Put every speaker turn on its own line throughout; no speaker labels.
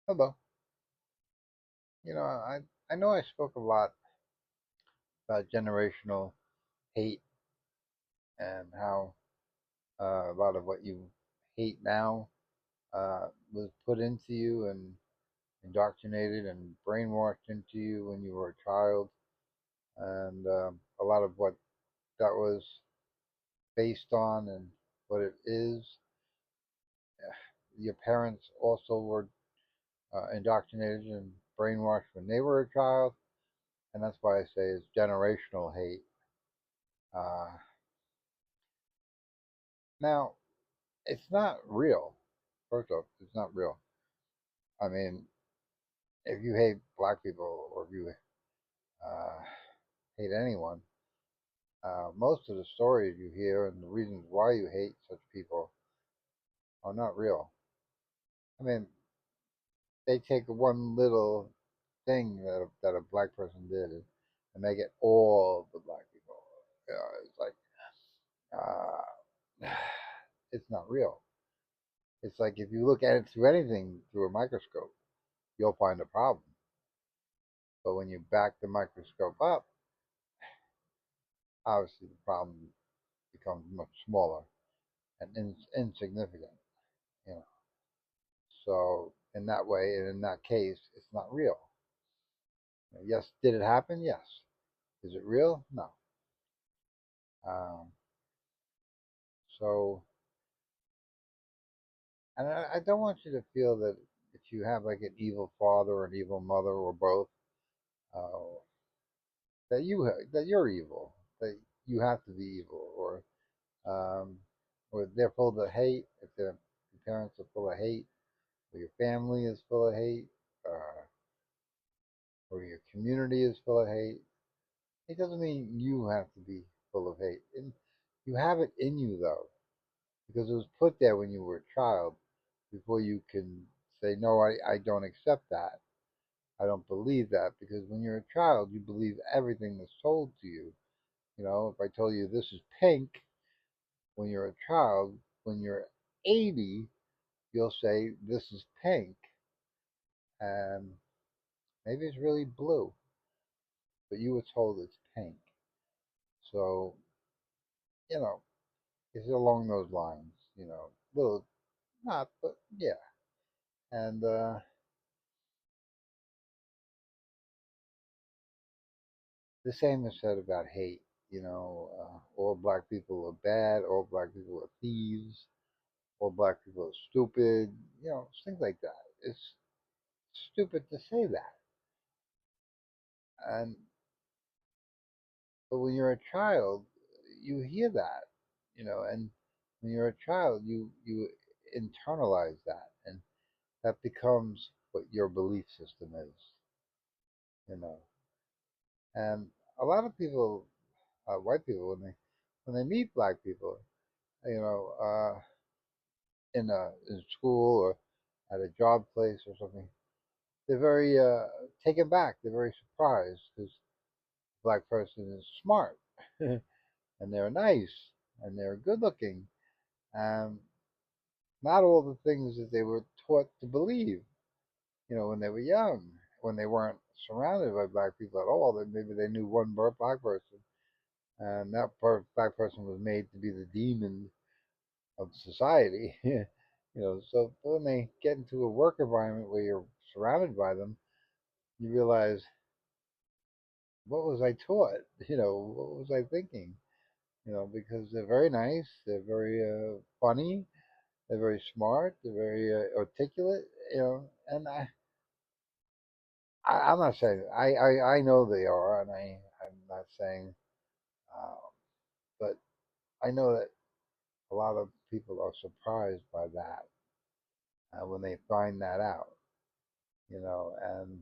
Hello. I know I spoke a lot about generational hate and how a lot of what you hate now was put into you and indoctrinated and brainwashed into you when you were a child, and a lot of what that was based on and what it is. Your parents also were indoctrinated and brainwashed when they were a child, and that's why I say it's generational hate. Uh, Now, it's not real. First off, it's not real. I mean, if you hate black people or if you uh, hate anyone, most of the stories you hear and the reasons why you hate such people are not real. I mean, they take one little thing that a black person did and make it all the black people. It's like, uh, it's not real. It's like if you look at it through anything through a microscope, you'll find a problem. But when you back the microscope up, obviously the problem becomes much smaller and insignificant. You know, so in that way and in that case, it's not real. Yes, did it happen? Yes. Is it real? No. Um, so, and I don't want you to feel that if you have like an evil father or an evil mother or both, uh, that you're evil, that you have to be evil, um, or they're full of hate. If your parents are full of hate, or your family is full of hate, uh, or your community is full of hate, it doesn't mean you have to be full of hate. And you have it in you though, because it was put there when you were a child before you can say, no, I don't accept that. I don't believe that because when you're a child, you believe everything that's told to you. You know, if I told you this is pink when you're a child, when you're 80, you'll say this is pink and maybe it's really blue, but you were told it's pink. So, you know, it's along those lines, little, not, but yeah. And the same is said about hate. All black people are bad, all black people are thieves, all black people are stupid, things like that. It's stupid to say that. And but when you're a child, you hear that, and when you're a child, you internalize that, and that becomes what your belief system is, you know. And a lot of people, white people, when they meet black people, you know, in school or at a job place or something, they're very taken back. They're very surprised because the black person is smart and they're nice and they're good looking. Um, Not all the things that they were taught to believe, when they were young, when they weren't surrounded by black people at all. That maybe they knew one black person, and that black person was made to be the demon of society. So when they get into a work environment where you're surrounded by them, you realize, what was I taught? What was I thinking? Because they're very nice, they're very funny, they're very smart, they're very articulate, and I'm not saying I know they are, and I'm not saying, um, but I know that a lot of people are surprised by that when they find that out, and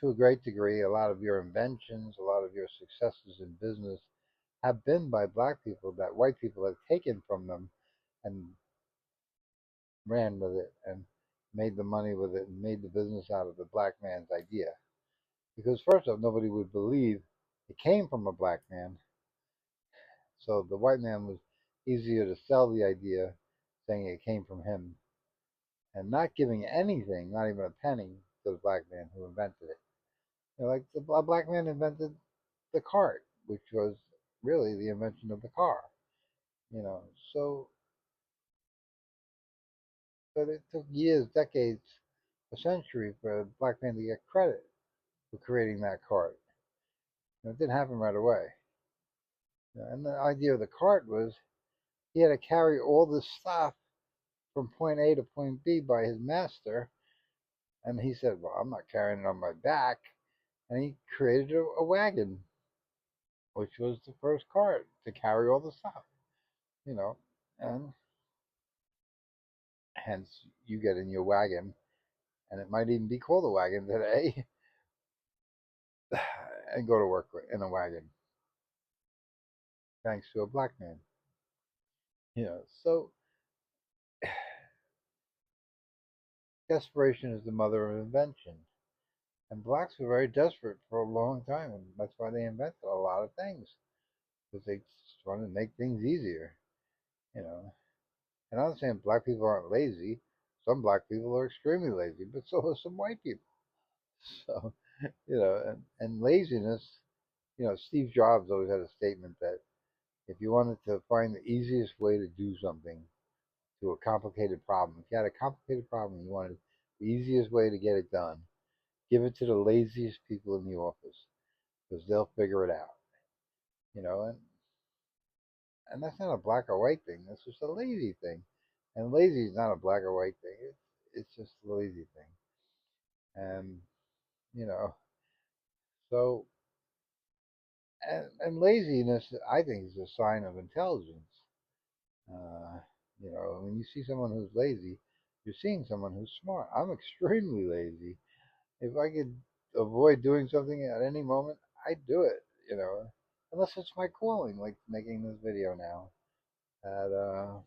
to a great degree, a lot of your inventions, a lot of your successes in business have been by black people that white people have taken from them and ran with it and made the money with it and made the business out of the black man's idea. Because first off, nobody would believe it came from a black man. So the white man was easier to sell the idea saying it came from him. and not giving anything, not even a penny, to the black man who invented it. Like the black man invented the cart, which was really the invention of the car. You know, so but it took years, decades, a century for a black man to get credit for creating that cart. And it didn't happen right away. And the idea of the cart was he had to carry all this stuff from point A to point B by his master. And he said, "Well, I'm not carrying it on my back." And he created a wagon, which was the first cart to carry all the stuff, you know. And hence, you get in your wagon, and it might even be called a wagon today, and go to work in a wagon, thanks to a black man. So desperation is the mother of invention. And blacks were very desperate for a long time, and that's why they invented a lot of things, because they just wanted to make things easier, you know. And I'm not saying black people aren't lazy. Some black people are extremely lazy, but so are some white people. So, and laziness, Steve Jobs always had a statement that if you wanted to find the easiest way to do something to a complicated problem, if you had a complicated problem and you wanted the easiest way to get it done, give it to the laziest people in the office because they'll figure it out, and that's not a black or white thing. That's just a lazy thing, and lazy is not a black or white thing. It's just a lazy thing, and you know, so and laziness, I think, is a sign of intelligence. Uh, when you see someone who's lazy, you're seeing someone who's smart. I'm extremely lazy. If I could avoid doing something at any moment, I'd do it. Unless it's my calling, like making this video now at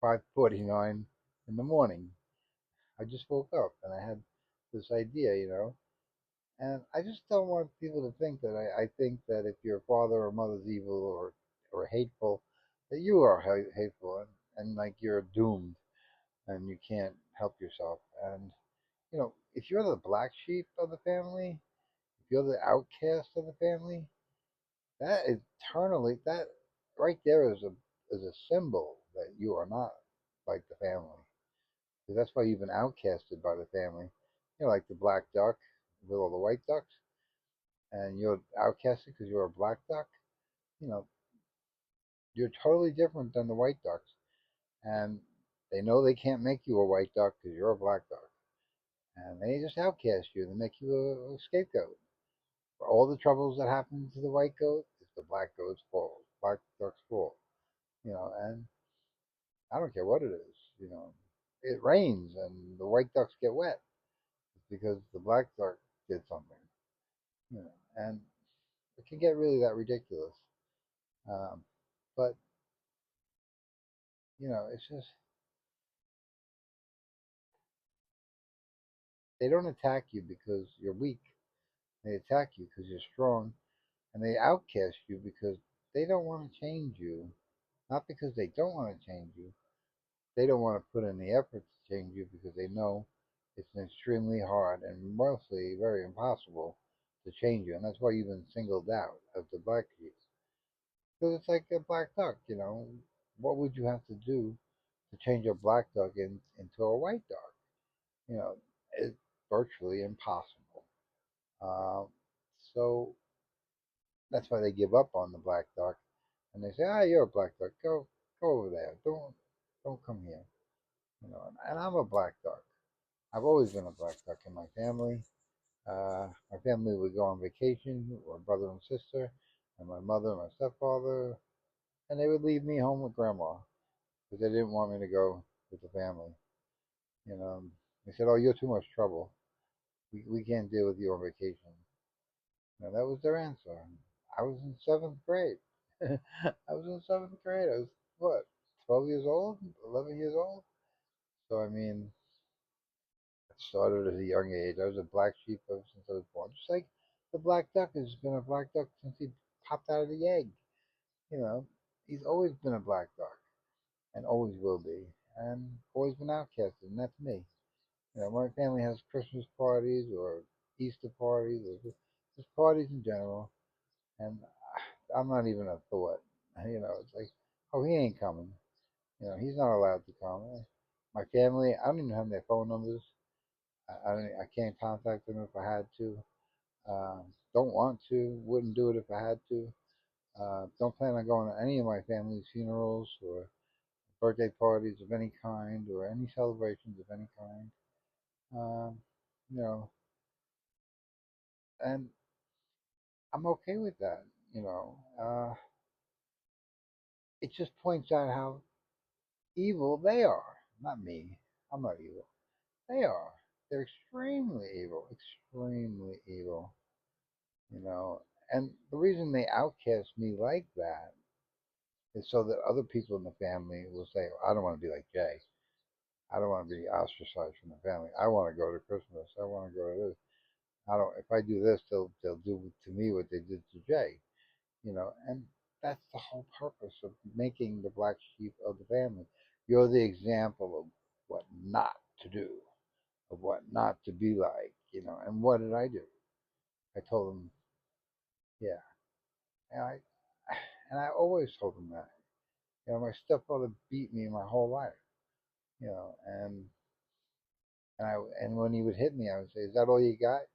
5:49 in the morning. I just woke up and I had this idea, and I just don't want people to think that I think that if your father or mother's evil or hateful, that you are hateful and like you're doomed and you can't help yourself. And if you're the black sheep of the family, if you're the outcast of the family, that eternally that right there is a symbol that you are not like the family. Because that's why you've been outcasted by the family. Like the black duck with all the white ducks, and you're outcasted because you're a black duck. You know, you're totally different than the white ducks, and they know they can't make you a white duck because you're a black duck, and they just outcast you. They make you a scapegoat for all the troubles that happen to the white goat. It's the black goat's fault, black duck's fault. And I don't care what it is. It rains and the white ducks get wet. It's because the black duck did something. And it can get really that ridiculous. Um, but it's just they don't attack you because you're weak. They attack you because you're strong, and they outcast you because they don't want to change you. Not because they don't want to change you. They don't want to put in the effort to change you because they know it's extremely hard and mostly very impossible to change you, and that's why you've been singled out of the black sheep. Because it's like a black duck. What would you have to do to change a black duck into a white duck? You know, it's virtually impossible. Um, so that's why they give up on the black duck, and they say, "Ah, you're a black duck. Go over there. Don't come here." And I'm a black duck. I've always been a black duck in my family. My family would go on vacation, or brother and sister, and my mother and my stepfather, and they would leave me home with grandma because they didn't want me to go with the family. You know, they said, "Oh, you're too much trouble. We can't deal with you on vacation." That was their answer. I was in seventh grade. I was in seventh grade. I was what, 12 years old, 11 years old. So I mean, it started at a young age. I was a black sheep ever since I was born. Just like the black duck has been a black duck since he popped out of the egg. You know, he's always been a black duck and always will be. and always been outcasted, and that's me. My family has Christmas parties or Easter parties or just parties in general, and I'm not even a thought. It's like, oh, he ain't coming. He's not allowed to come. My family, I don't even have their phone numbers. I can't contact them if I had to. Don't want to. Wouldn't do it if I had to. Don't plan on going to any of my family's funerals or birthday parties of any kind or any celebrations of any kind. Um, you know, and I'm okay with that. You know, uh, it just points out how evil they are. Not me. I'm not evil. They are. They're extremely evil. Extremely evil. You know, and the reason they outcast me like that is so that other people in the family will say, "I don't want to be like Jay. I don't want to be ostracized from the family. I want to go to Christmas. I want to go to this. I don't. If I do this, they'll do to me what they did to Jay." And that's the whole purpose of making the black sheep of the family. You're the example of what not to do, of what not to be like. And what did I do? I told them, yeah, and I always told them that. My stepfather beat me my whole life. And when he would hit me, I would say, "Is that all you got?"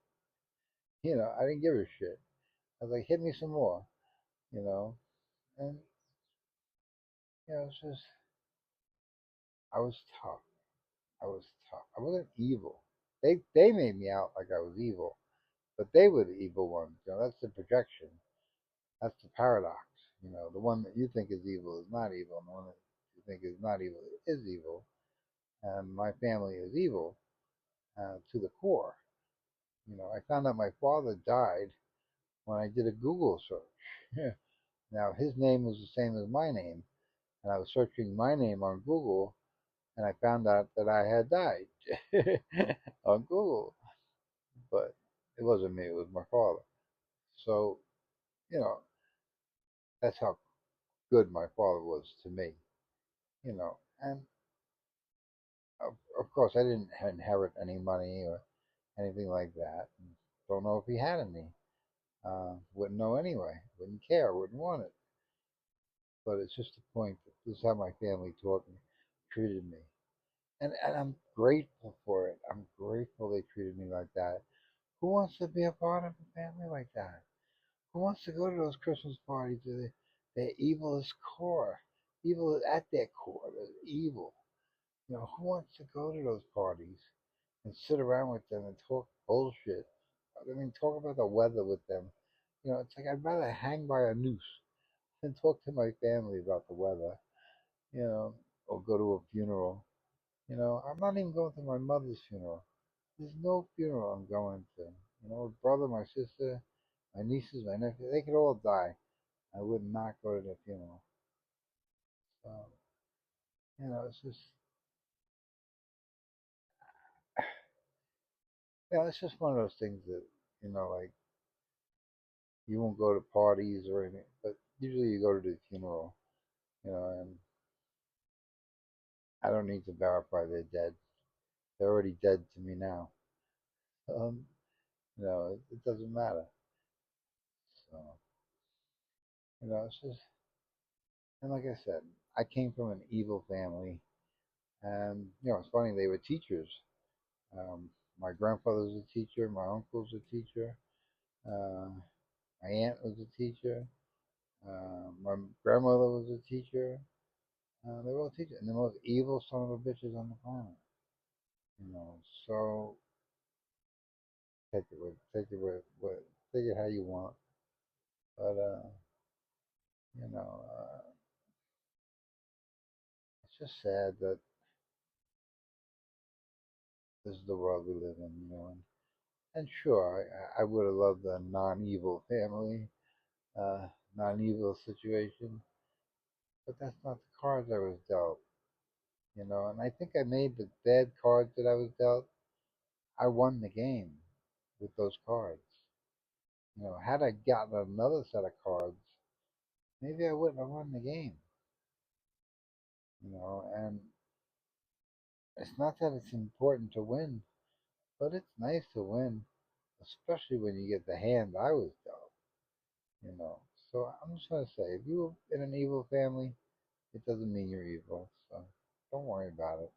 I didn't give a shit. I was like, "Hit me some more." You know, and it's just I was tough. I was tough. I wasn't evil. They made me out like I was evil, but they were the evil ones. That's the projection. That's the paradox. The one that you think is evil is not evil, and the one that you think is not evil is evil. And my family is evil to the core. I found out my father died when I did a Google search. Now his name was the same as my name, and I was searching my name on Google, and I found out that I had died on Google. But it wasn't me; it was my father. So you know, that's how good my father was to me. And of course, I didn't inherit any money or anything like that. Don't know if he had any. Wouldn't know anyway. Wouldn't care. Wouldn't want it. But it's just the point that this is how my family taught me, treated me. And I'm grateful for it. I'm grateful they treated me like that. Who wants to be a part of a family like that? Who wants to go to those Christmas parties where they're evil as core? Evil at their core. They're evil. Who wants to go to those parties and sit around with them and talk bullshit? I mean, talk about the weather with them. It's like I'd rather hang by a noose than talk to my family about the weather, you know, or go to a funeral. I'm not even going to my mother's funeral. There's no funeral I'm going to. My brother, my sister, my nieces, my nephew, they could all die. I would not go to their funeral. So, it's just, it's just one of those things that, like you won't go to parties or anything, but usually you go to the funeral, and I don't need to verify they're dead. They're already dead to me now. Um, it doesn't matter. So, it's just, and like I said, I came from an evil family, and it's funny they were teachers. Um, my grandfather was a teacher. My uncle was a teacher. Uh, my aunt was a teacher. My grandmother was a teacher. They were all teachers, and the most evil son of a bitches on the planet. So take it how you want. But you know, uh, it's just sad that this is the world we live in. And sure, I would have loved a non-evil family, uh, non-evil situation, but that's not the cards I was dealt. And I think I made the bad cards that I was dealt. I won the game with those cards. Had I gotten another set of cards, maybe I wouldn't have won the game. And It's not that it's important to win, but it's nice to win, especially when you get the hand I was dealt. You know. So I'm just gonna say, if you're in an evil family, it doesn't mean you're evil. So don't worry about it.